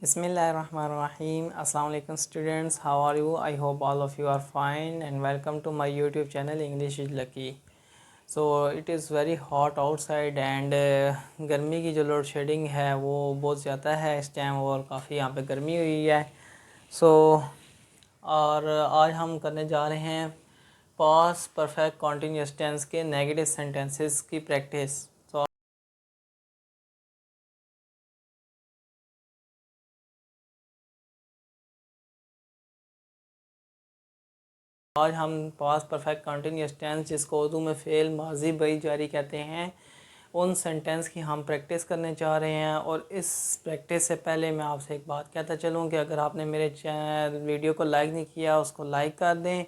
Bismillahirrahmanirrahim. Assalamu alaikum students. How are you? I hope all of you are fine and welcome to my YouTube channel English is Lucky. So it is very hot outside and गर्मी की जो load shedding है वो बहुत ज़्यादा है इस time और काफ़ी यहाँ पे गर्मी हुई है. सो और आज हम करने जा रहे हैं पास्ट परफेक्ट कॉन्टीन्यूअस टेंस के नेगेटिव सेंटेंसेस की प्रैक्टिस. सो आज हम पास्ट परफेक्ट कंटिन्यूअस टेंस जिसको उर्दू में फ़ेल माजी बई जारी कहते हैं उन सेंटेंस की हम प्रैक्टिस करने जा रहे हैं. और इस प्रैक्टिस से पहले मैं आपसे एक बात कहता चलूँ कि अगर आपने मेरे चैनल वीडियो को लाइक नहीं किया उसको लाइक कर दें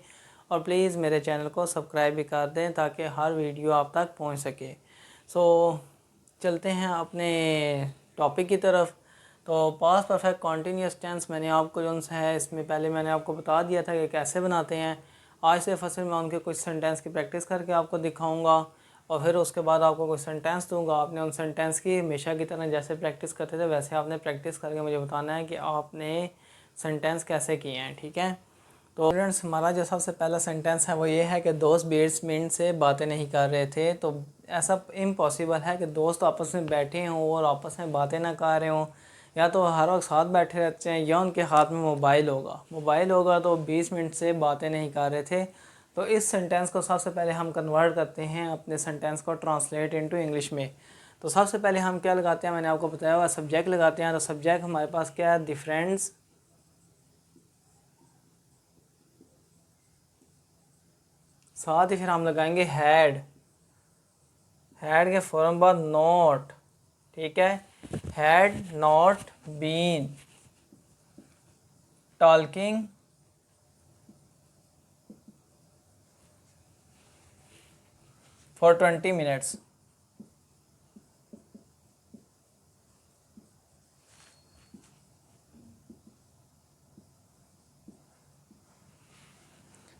और प्लीज़ मेरे चैनल को सब्सक्राइब भी कर दें ताकि हर वीडियो आप तक पहुँच सके. सो चलते हैं अपने टॉपिक की तरफ. तो पास्ट परफेक्ट कॉन्टीन्यूअस टेंस मैंने आपको जो है इसमें पहले मैंने आपको बता दिया था कि कैसे बनाते हैं. आज से फसल मैं उनके कुछ सेंटेंस की प्रैक्टिस करके आपको दिखाऊंगा और फिर उसके बाद आपको कुछ सेंटेंस दूंगा. आपने उन सेंटेंस की हमेशा की तरह जैसे प्रैक्टिस करते थे वैसे आपने प्रैक्टिस करके मुझे बताना है कि आपने सेंटेंस कैसे किए हैं. ठीक है. तो स्टूडेंट्स हमारा जो सबसे पहला सेंटेंस है वो ये है कि दोस्त 20 मिनट से बातें नहीं कर रहे थे. तो ऐसा इम्पॉसिबल है कि दोस्त आपस में बैठे हों और आपस में बातें ना कर रहे हों. या तो हर वक्त साथ बैठे रहते हैं या उनके हाथ में मोबाइल होगा तो 20 मिनट से बातें नहीं कर रहे थे. तो इस सेंटेंस को सबसे पहले हम कन्वर्ट करते हैं अपने सेंटेंस को ट्रांसलेट इनटू इंग्लिश में. तो सबसे पहले हम क्या लगाते हैं मैंने आपको बताया हुआ सब्जेक्ट लगाते हैं. तो सब्जेक्ट हमारे पास क्या है द फ्रेंड्स. साथ ही फिर हम लगाएंगे हैड के फ़ौरन बाद नॉट. ठीक है. Had not been talking for 20 minutes.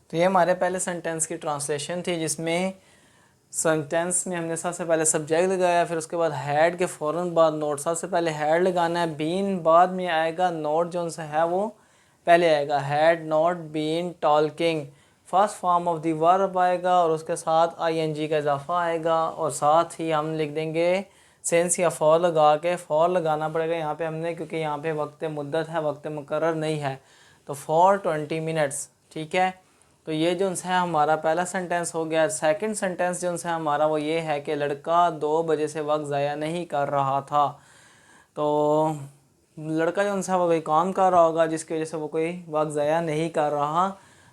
तो ये हमारे पहले सेंटेंस की ट्रांसलेशन थी जिसमें सेंटेंस में हमने सबसे पहले सब्जेक्ट लगाया फिर उसके बाद हैड के फ़ौरन बाद नोट. सबसे पहले हैड लगाना है. बीन बाद में आएगा. नोट जो सा है वो पहले आएगा. Had not been talking first form of the verb आएगा और उसके साथ आईएनजी का इजाफा आएगा और साथ ही हम लिख देंगे सेंस या फॉर लगा के. फॉर लगाना पड़ेगा यहाँ पे हमने क्योंकि यहाँ पे वक्त मुद्दत है वक्त मुकर्रर नहीं है. तो फॉर 20 मिनट्स. ठीक है. तो ये जो है हमारा पहला सेंटेंस हो गया. सेकंड सेंटेंस जो है हमारा वो ये है कि लड़का 2 बजे से वक्त ज़ाया नहीं कर रहा था. तो लड़का जो है वो कोई काम कर रहा होगा जिसकी वजह से वो कोई वक्त ज़ाया नहीं कर रहा.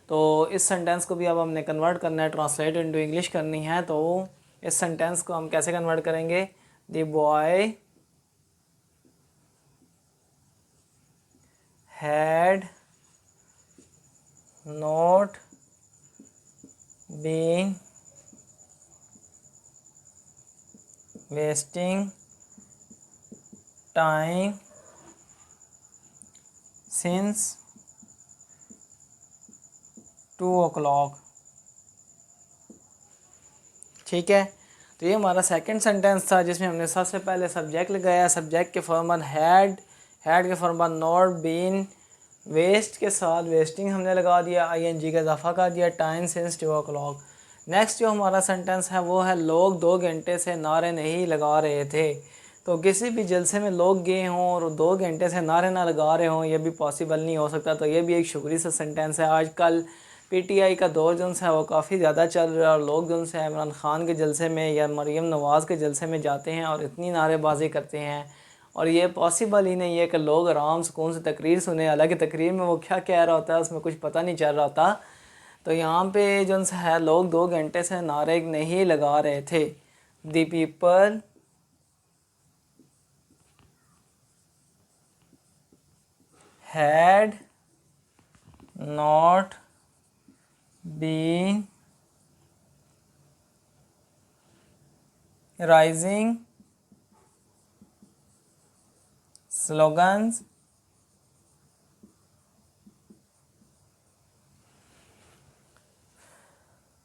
तो इस सेंटेंस को भी अब हमने कन्वर्ट करना है ट्रांसलेट इनटू इंग्लिश करनी है. तो इस सेंटेंस को हम कैसे कन्वर्ट करेंगे. The boy had not been wasting time since 2 o'clock. ठीक है. तो ये हमारा सेकंड सेंटेंस था जिसमें हमने सबसे पहले सब्जेक्ट लगाया. सब्जेक्ट के फॉर्म हैड के फॉर्म नॉट बीन वेस्ट के साथ वेस्टिंग हमने लगा दिया. आईएनजी का इजाफा कर दिया. Time since 2 o'clock. नेक्स्ट जो हमारा सेंटेंस है वो है लोग 2 घंटे से नारे नहीं लगा रहे थे. तो किसी भी जलसे में लोग गए हों और 2 घंटे से नारे ना लगा रहे हों ये भी पॉसिबल नहीं हो सकता. तो ये भी एक शुक्री सा सेंटेंस है. आजकल पीटीआई का दौर जो है वो काफ़ी ज़्यादा चल रहा है और लोग जो है इमरान ख़ान के जलसे में या मरीम नवाज़ के जलसे में जाते हैं और इतनी नारेबाजी करते हैं और ये पॉसिबल ही नहीं है कि लोग आराम सुकून से तकरीर सुने. हालांकि तकरीर में वो क्या कह रहा होता है उसमें कुछ पता नहीं चल रहा होता. तो यहाँ पे जो है लोग 2 घंटे से नारे नहीं लगा रहे थे. The people had not been rising slogans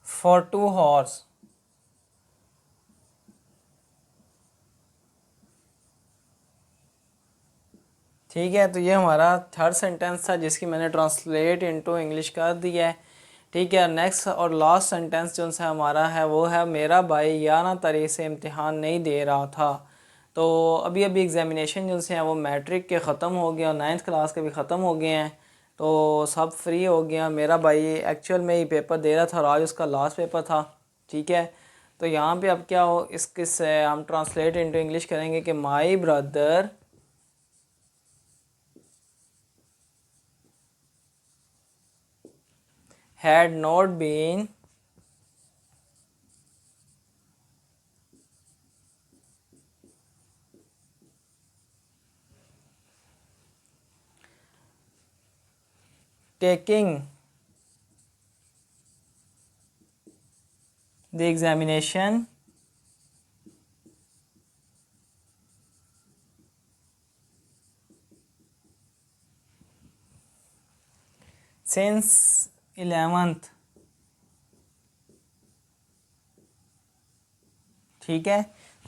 for 2 hours. ठीक है, तो ये हमारा थर्ड सेंटेंस था जिसकी मैंने ट्रांसलेट इनटू इंग्लिश कर दिया है। ठीक है, नेक्स्ट और लास्ट सेंटेंस जो सा हमारा है वो है मेरा भाई 11 तारीख से इम्तिहान नहीं दे रहा था। तो अभी अभी एग्ज़ामिनेशन जो से हैं वो मैट्रिक के ख़त्म हो गए और 9th क्लास के भी ख़त्म हो गए हैं, तो सब फ्री हो गया। मेरा भाई एक्चुअल में ही पेपर दे रहा था और आज उसका लास्ट पेपर था। ठीक है, तो यहाँ पे अब क्या हो, इसके हम ट्रांसलेट इनटू इंग्लिश करेंगे कि my brother had not been taking the examination since 11th। ठीक है,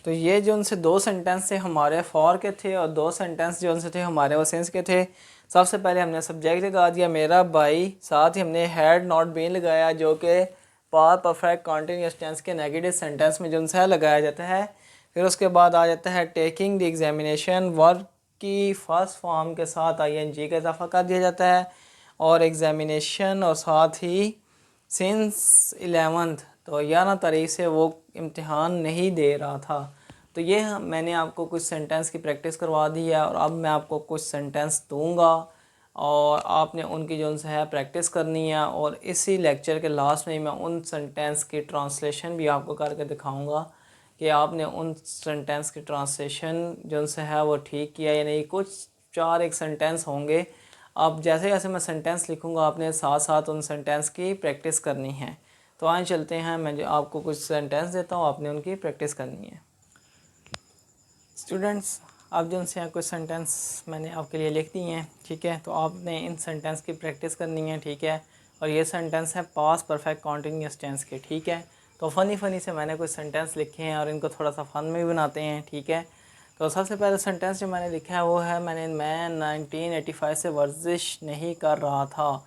तो ये जो उनसे दो सेंटेंस थे हमारे फॉर के थे और दो सेंटेंस जो उनसे थे हमारे वो सेंस के थे। सबसे पहले हमने सब्जेक्ट लगा दिया मेरा भाई, साथ ही हमने हैड नॉट बीन लगाया जो कि पास्ट परफेक्ट कंटीन्यूअस टेंस के नेगेटिव सेंटेंस में जो उनसे है लगाया जाता है। फिर उसके बाद आ जाता है टेकिंग द एग्जामिनेशन, वर्ब की फर्स्ट फॉर्म के साथ ING का इजाफा कर दिया जाता है और एग्जामिनेशन और साथ ही सिंस 11th, तो 11 तारीख से वो इम्तिहान नहीं दे रहा था। तो ये मैंने आपको कुछ सेंटेंस की प्रैक्टिस करवा दी है और अब मैं आपको कुछ सेंटेंस दूंगा और आपने उनकी जो है प्रैक्टिस करनी है और इसी लेक्चर के लास्ट में मैं उन सेंटेंस की ट्रांसलेशन भी आपको करके दिखाऊंगा कि आपने उन सेंटेंस की ट्रांसलेशन जो है वो ठीक किया या नहीं। कुछ 4 सेंटेंस होंगे, अब जैसे जैसे मैं सेंटेंस लिखूंगा आपने साथ साथ उन सेंटेंस की प्रैक्टिस करनी है। तो आए चलते हैं, मैं जो आपको कुछ सेंटेंस देता हूँ आपने उनकी प्रैक्टिस करनी है। स्टूडेंट्स, अब जो उनसे कुछ सेंटेंस मैंने आपके लिए लिख दिए हैं। ठीक है, तो आपने इन सेंटेंस की प्रैक्टिस करनी है। ठीक है, और ये सेंटेंस है पास्ट परफेक्ट कंटीन्यूअस टेंस के। ठीक है, तो फ़नी से मैंने कुछ सेंटेंस लिखे हैं और इनको थोड़ा सा फ़न में भी बनाते हैं। ठीक है, तो सबसे पहले सेंटेंस जो मैंने लिखा है वो है मैं 1985 से वर्जिश नहीं कर रहा था।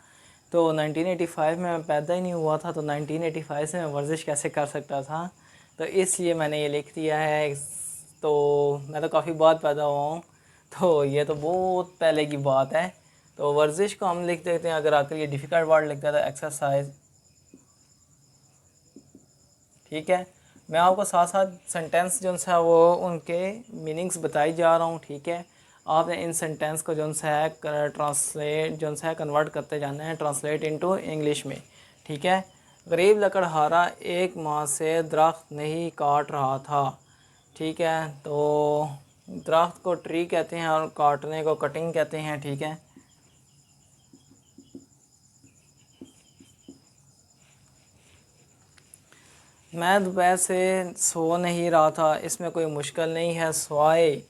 तो 1985 में मैं पैदा ही नहीं हुआ था, तो 1985 से मैं वर्जिश कैसे कर सकता था, तो इसलिए मैंने ये लिख दिया है। तो मैं तो काफ़ी बाद पैदा हुआ हूँ, तो ये तो बहुत पहले की बात है। तो वर्जिश को हम लिख देते हैं, अगर आकर ये डिफ़िकल्ट वर्ड लिखता था एक्सरसाइज। ठीक है, मैं आपको साथ साथ सेंटेंस जो है वो उनके मीनिंग्स बताई जा रहा हूँ। ठीक है, आपने इन सेंटेंस को जो है ट्रांसलेट जो है कन्वर्ट करते जाना है ट्रांसलेट इनटू इंग्लिश में। ठीक है, गरीब लकड़हारा एक माह से दरख्त नहीं काट रहा था। ठीक है, तो दरख्त को ट्री कहते हैं और काटने को कटिंग कहते हैं। ठीक है, मैं दोपहर से सो नहीं रहा था, इसमें कोई मुश्किल नहीं है। स्वाए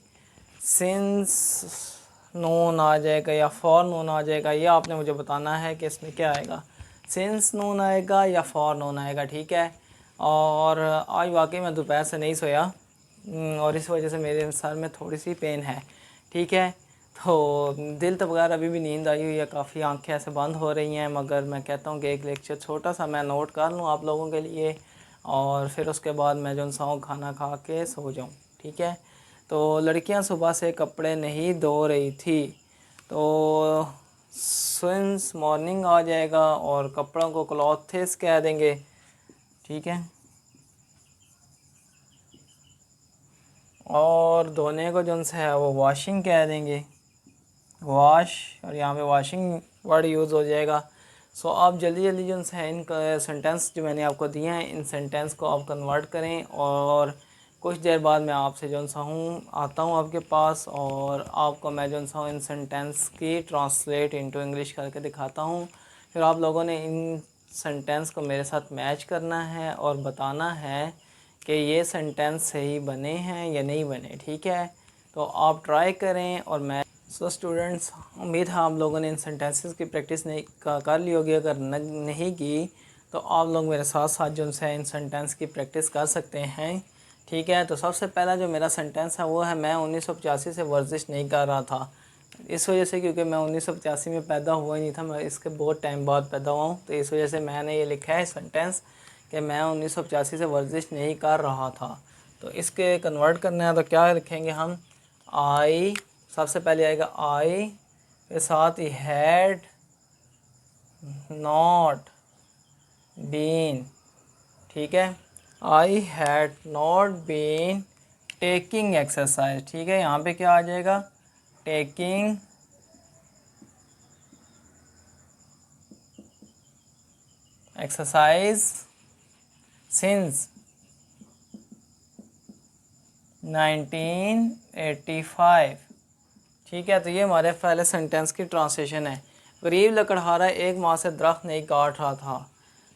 सिंस नून आ जाएगा या फॉर नून आ जाएगा, ये आपने मुझे बताना है कि इसमें क्या आएगा, सिंस नून आएगा या फॉर नून आएगा। ठीक है, और आज वाकई मैं दोपहर से नहीं सोया और इस वजह से मेरे सर में थोड़ी सी पेन है। ठीक है, तो दिल तो बगैर अभी भी नींद आई हुई है, काफ़ी आंखें ऐसे बंद हो रही हैं, मगर मैं कहता हूँ कि एक लेक्चर छोटा सा मैं नोट कर लूँ आप लोगों के लिए और फिर उसके बाद मैं जो सा खाना खा के सो जाऊँ। ठीक है, तो लड़कियां सुबह से कपड़े नहीं धो रही थी, तो सिंस मॉर्निंग आ जाएगा और कपड़ों को क्लॉथेस कह देंगे। ठीक है, और धोने को जो है वो वॉशिंग कह देंगे, वॉश, और यहाँ पे वॉशिंग वर्ड यूज़ हो जाएगा। सो आप जल्दी जल्दी जो है इन सेंटेंस जो मैंने आपको दिए हैं इन सेंटेंस को आप कन्वर्ट करें और कुछ देर बाद मैं आपसे जो हूँ आता हूँ आपके पास और आपको मैं जो हूँ इन सेंटेंस की ट्रांसलेट इनटू इंग्लिश करके दिखाता हूँ। फिर आप लोगों ने इन सेंटेंस को मेरे साथ मैच करना है और बताना है कि ये सेंटेंस सही बने हैं या नहीं बने। ठीक है, तो आप ट्राई करें और मैं स्टूडेंट्स, उम्मीद है आप लोगों ने इन सेंटेंसेस की प्रैक्टिस नहीं कर ली होगी। अगर नहीं की तो आप लोग मेरे साथ साथ जो है इन सेंटेंस की प्रैक्टिस कर सकते हैं। ठीक है, तो सबसे पहला जो मेरा सेंटेंस है वो है मैं 1985 से वर्जिश नहीं कर रहा था। इस वजह से क्योंकि मैं 1985 में पैदा हुआ ही नहीं था, मैं इसके बहुत टाइम बाद पैदा हुआ हूँ, तो इस वजह से मैंने ये लिखा है सेंटेंस कि मैं 1985 से वर्जिश नहीं कर रहा था। तो इसके कन्वर्ट करना है तो क्या लिखेंगे हम, आई, सबसे पहले आएगा आई के साथ ही हैड नॉट बीन, ठीक है, I had not been taking exercise, ठीक है, यहाँ पे क्या आ जाएगा, टेकिंग एक्सरसाइज सिंस 1985, ठीक है। तो ये हमारे पहले सेंटेंस की ट्रांसलेशन है। गरीब लकड़हारा एक माह से दरख्त नहीं काट रहा था।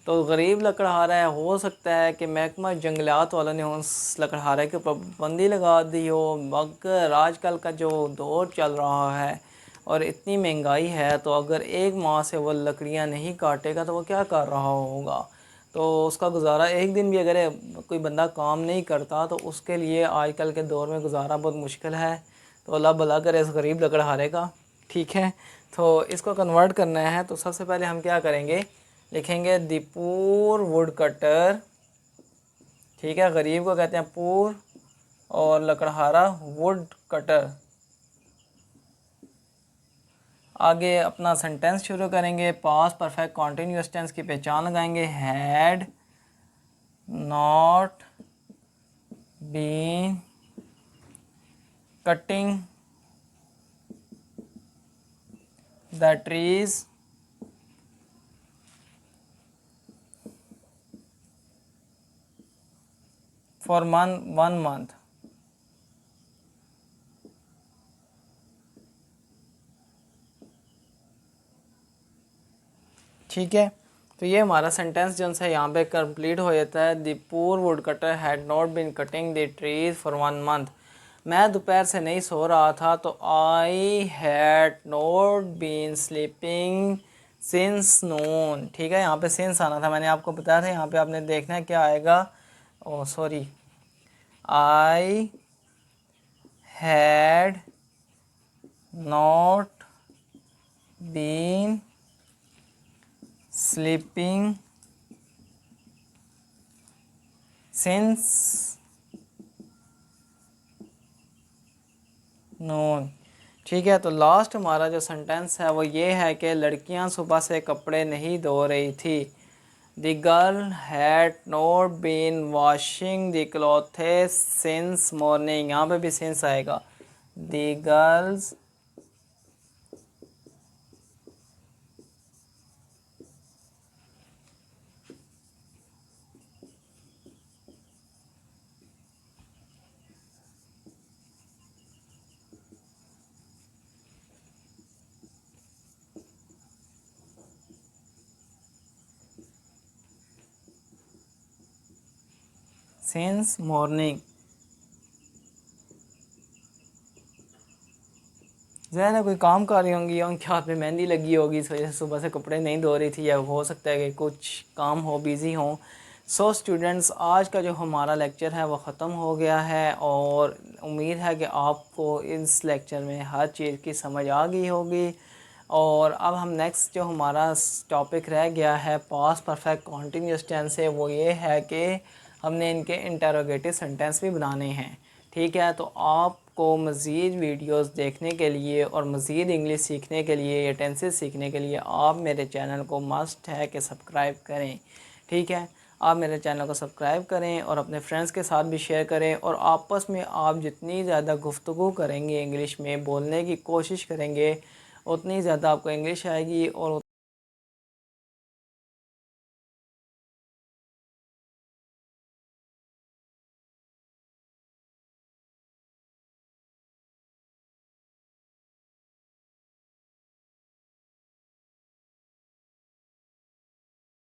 तो गरीब लकड़हारा है, हो सकता है कि महकमा जंगलात वालों ने उस लकड़हारे के ऊपर पाबंदी लगा दी हो, मगर आजकल का जो दौर चल रहा है और इतनी महंगाई है, तो अगर एक माह से वो लकड़ियाँ नहीं काटेगा तो वो क्या कर रहा होगा। तो उसका गुजारा एक दिन भी अगर कोई बंदा काम नहीं करता तो उसके लिए आजकल के दौर में गुजारा बहुत मुश्किल है। तो अल्लाह भला करे इस गरीब लकड़हारे का, ठीक है। तो इसको कन्वर्ट करना है तो सबसे पहले हम क्या करेंगे, लिखेंगे द पूर वुड कटर, ठीक है, गरीब को कहते हैं पूर और लकड़हारा वुड कटर। आगे अपना सेंटेंस शुरू करेंगे, पास्ट परफेक्ट कॉन्टिन्यूअस टेंस की पहचान लगाएंगे, had not been cutting the trees for 1 month, ठीक है। तो ये हमारा सेंटेंस जो है यहाँ पे कंप्लीट हो जाता है। The poor wood cutter had not been cutting the trees for 1 month। मैं दोपहर से नहीं सो रहा था, तो I had not been sleeping since noon, ठीक है। यहाँ पे सिंस आना था, मैंने आपको बताया था, यहाँ पे आपने देखना है क्या आएगा, oh sorry, I had not been sleeping since noon, ठीक है। तो लास्ट हमारा जो सेंटेंस है वो ये है कि लड़कियां सुबह से कपड़े नहीं धो रही थी। The girl had not been washing the clothes since morning, यहाँ पे भी सिंस आएगा। द गर्ल्स सिंस मॉर्निंग, ज़रा कोई काम कर रही होंगी या उनके हाथ में मेहंदी लगी होगी, इस वजह से सुबह से कपड़े नहीं धो रही थी, या हो सकता है कि कुछ काम हो, बिज़ी हो। सो स्टूडेंट्स, आज का जो हमारा लेक्चर है वो ख़त्म हो गया है और उम्मीद है कि आपको इस लेक्चर में हर चीज़ की समझ आ गई होगी। और अब हम नेक्स्ट जो हमारा टॉपिक रह गया है पास्ट परफेक्ट कॉन्टीन्यूअस टेंस से, वो ये है कि हमने इनके इंटरोगेटिव सेंटेंस भी बनाने हैं, ठीक है। तो आपको मज़ीद वीडियोस देखने के लिए और मज़ीद इंग्लिश सीखने के लिए या टेंसेस सीखने के लिए आप मेरे चैनल को मस्ट है कि सब्सक्राइब करें, ठीक है। आप मेरे चैनल को सब्सक्राइब करें और अपने फ्रेंड्स के साथ भी शेयर करें, और आपस में आप जितनी ज़्यादा गुफ्तगू करेंगे, इंग्लिश में बोलने की कोशिश करेंगे, उतनी ज़्यादा आपको इंग्लिश आएगी और